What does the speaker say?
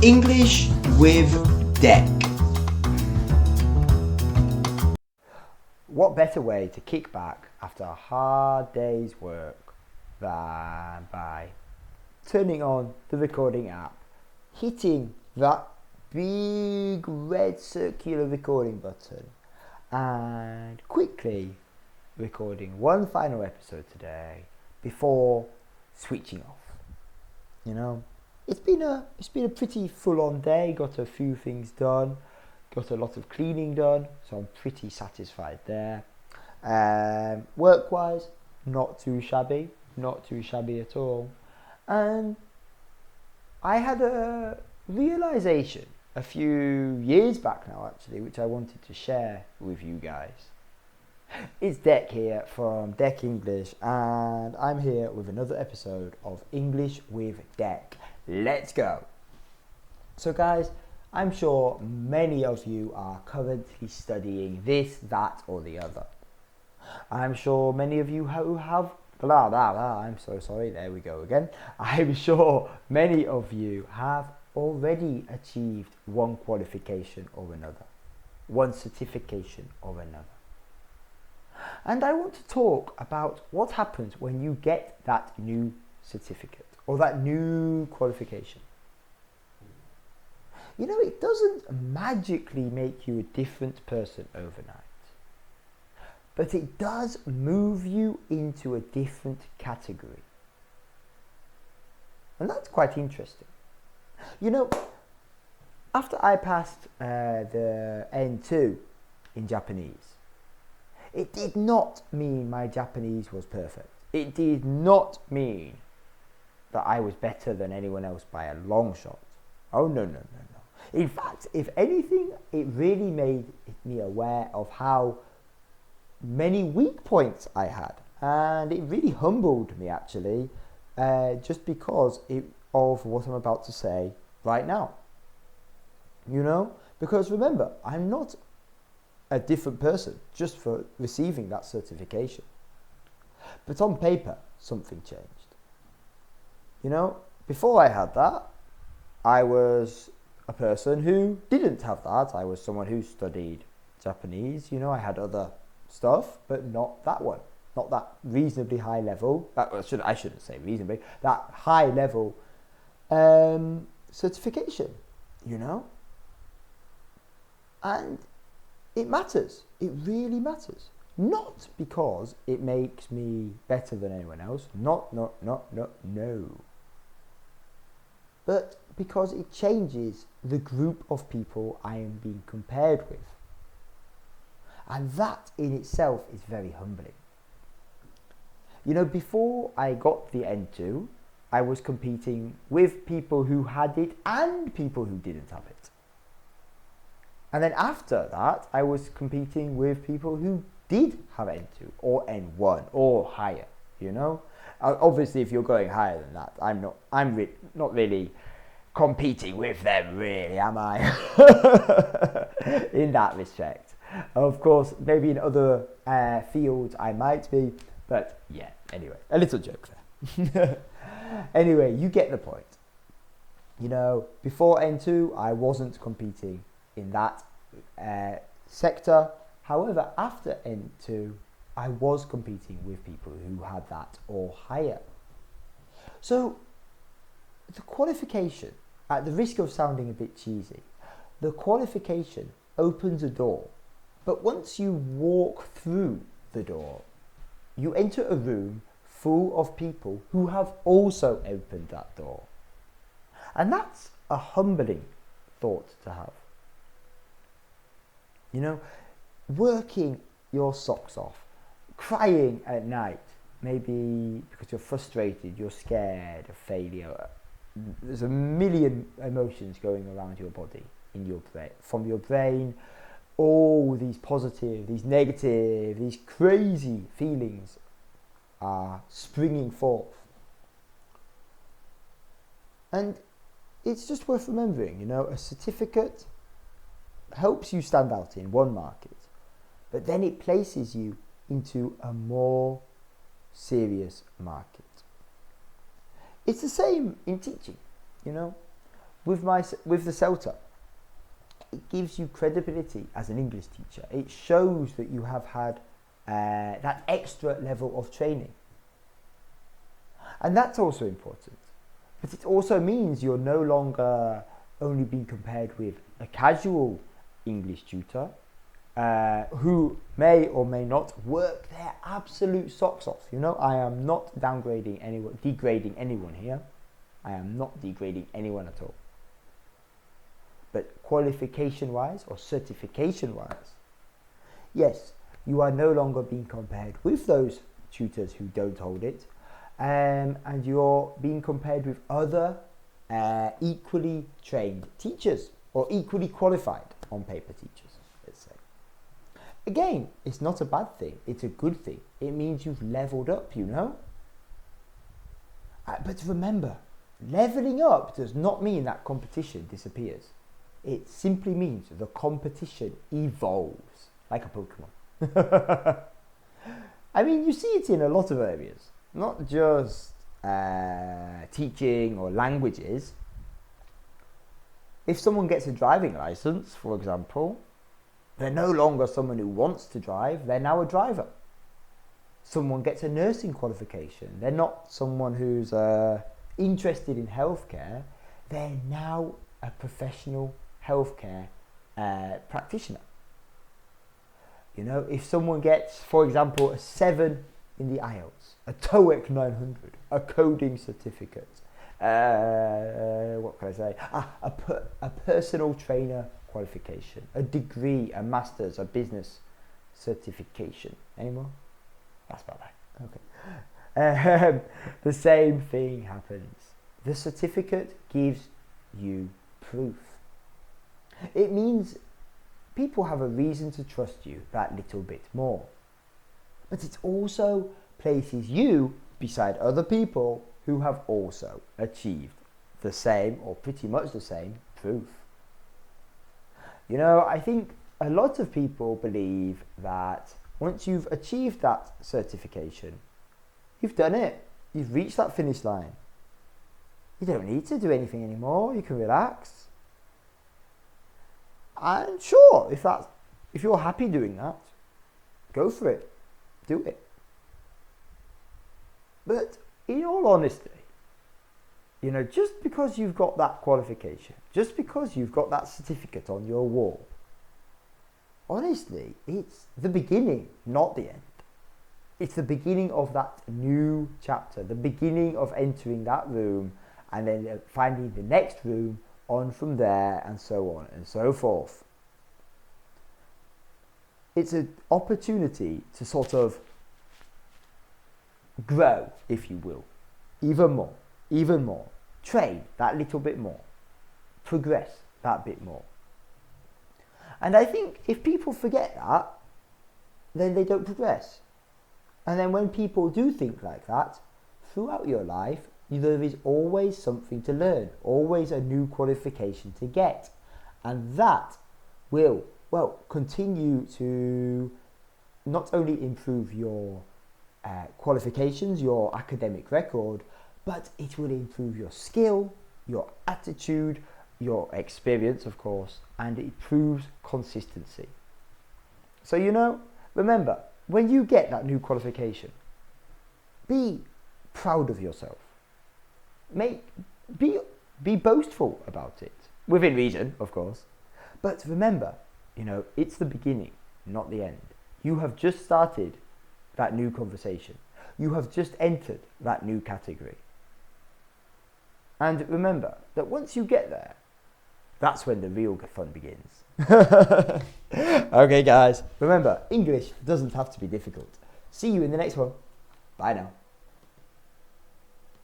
English with Deck. What better way to kick back after a hard day's work than by turning on the recording app, hitting that big red circular recording button and quickly recording one final episode today before switching off. You know, it's been a pretty full-on day. Got a few things done, got a lot of cleaning done, so I'm pretty satisfied there. Work-wise, not too shabby at all. And I had a realization a few years back now, actually, which I wanted to share with you guys. It's Deck here from Deck English, and I'm here with another episode of English with Deck. Let's go. So guys, I'm sure many of you are currently studying this, that or the other. I'm sure many of you who have I'm so sorry, there we go again. I'm sure many of you have already achieved one qualification or another, one certification or another. And I want to talk about what happens when you get that new certificate or that new qualification. You know, it doesn't magically make you a different person overnight, but it does move you into a different category. And that's quite interesting. You know, after I passed the N2 in Japanese, it did not mean my Japanese was perfect. It did not mean that I was better than anyone else by a long shot. Oh, no. In fact, if anything, it really made me aware of how many weak points I had. And it really humbled me, actually, just because of what I'm about to say right now. You know? Because remember, I'm not a different person just for receiving that certification. But on paper, something changed. You know, before I had that, I was a person who didn't have that. I was someone who studied Japanese. You know, I had other stuff, but not that one. Not that reasonably high level. I shouldn't say reasonably. That high level certification, you know? And it matters. It really matters. Not because it makes me better than anyone else. No. But because it changes the group of people I am being compared with. And that in itself is very humbling. You know, before I got the N2, I was competing with people who had it and people who didn't have it. And then after that, I was competing with people who did have N2 or N1 or higher, you know. Obviously, if you're going higher than that, I'm not really competing with them, really, am I? In that respect. Of course, maybe in other fields I might be, but yeah, anyway, a little joke there. Anyway, you get the point. You know, before N2, I wasn't competing in that sector. However, after N2, I was competing with people who had that or higher. So, the qualification, at the risk of sounding a bit cheesy, the qualification opens a door. But once you walk through the door, you enter a room full of people who have also opened that door. And that's a humbling thought to have. You know, working your socks off, crying at night, maybe because you're frustrated, you're scared of failure. There's a million emotions going around your body, in your brain, from your brain. All these positive, these negative, these crazy feelings are springing forth. And it's just worth remembering, you know, a certificate helps you stand out in one market, but then it places you into a more serious market. It's the same in teaching, you know. with the CELTA, it gives you credibility as an English teacher. It shows that you have had that extra level of training. And that's also important. But it also means you're no longer only being compared with a casual English tutor who may or may not work their absolute socks off. You know, I am not degrading anyone here. I am not degrading anyone at all. But qualification-wise or certification-wise, yes, you are no longer being compared with those tutors who don't hold it, and you're being compared with other equally trained teachers or equally qualified on paper teachers, let's say. Again, it's not a bad thing, it's a good thing. It means you've leveled up, you know. But remember, leveling up does not mean that competition disappears. It simply means the competition evolves like a Pokemon. I mean, you see it in a lot of areas, not just teaching or languages. If someone gets a driving license, for example, they're no longer someone who wants to drive, they're now a driver. Someone gets a nursing qualification, they're not someone who's interested in healthcare, they're now a professional healthcare practitioner. You know, if someone gets, for example, a 7 in the IELTS, a TOEIC 900, a coding certificate, what can I say? A personal trainer qualification, a degree, a master's, a business certification. Any more? That's about right. Okay. The same thing happens. The certificate gives you proof. It means people have a reason to trust you that little bit more. But it also places you beside other people who have also achieved the same or pretty much the same proof. You know, I think a lot of people believe that once you've achieved that certification, you've done it. You've reached that finish line. You don't need to do anything anymore. You can relax. And sure, if you're happy doing that, go for it. Do it. But in all honesty, you know, just because you've got that qualification, just because you've got that certificate on your wall, honestly, it's the beginning, not the end. It's the beginning of that new chapter, the beginning of entering that room and then finding the next room on from there and so on and so forth. It's an opportunity to sort of grow, if you will, even more, train that little bit more, progress that bit more. And I think if people forget that, then they don't progress. And then when people do think like that, throughout your life, there is always something to learn, always a new qualification to get. And that will, continue to not only improve your qualifications, your academic record, but it will improve your skill, your attitude, your experience, of course, and it proves consistency. So, you know, remember, when you get that new qualification, be proud of yourself. Be boastful about it, within reason, of course. But remember, you know, it's the beginning, not the end. You have just started that new conversation. You have just entered that new category. And remember that once you get there, that's when the real fun begins. Okay, guys, remember, English doesn't have to be difficult. See you in the next one. Bye now.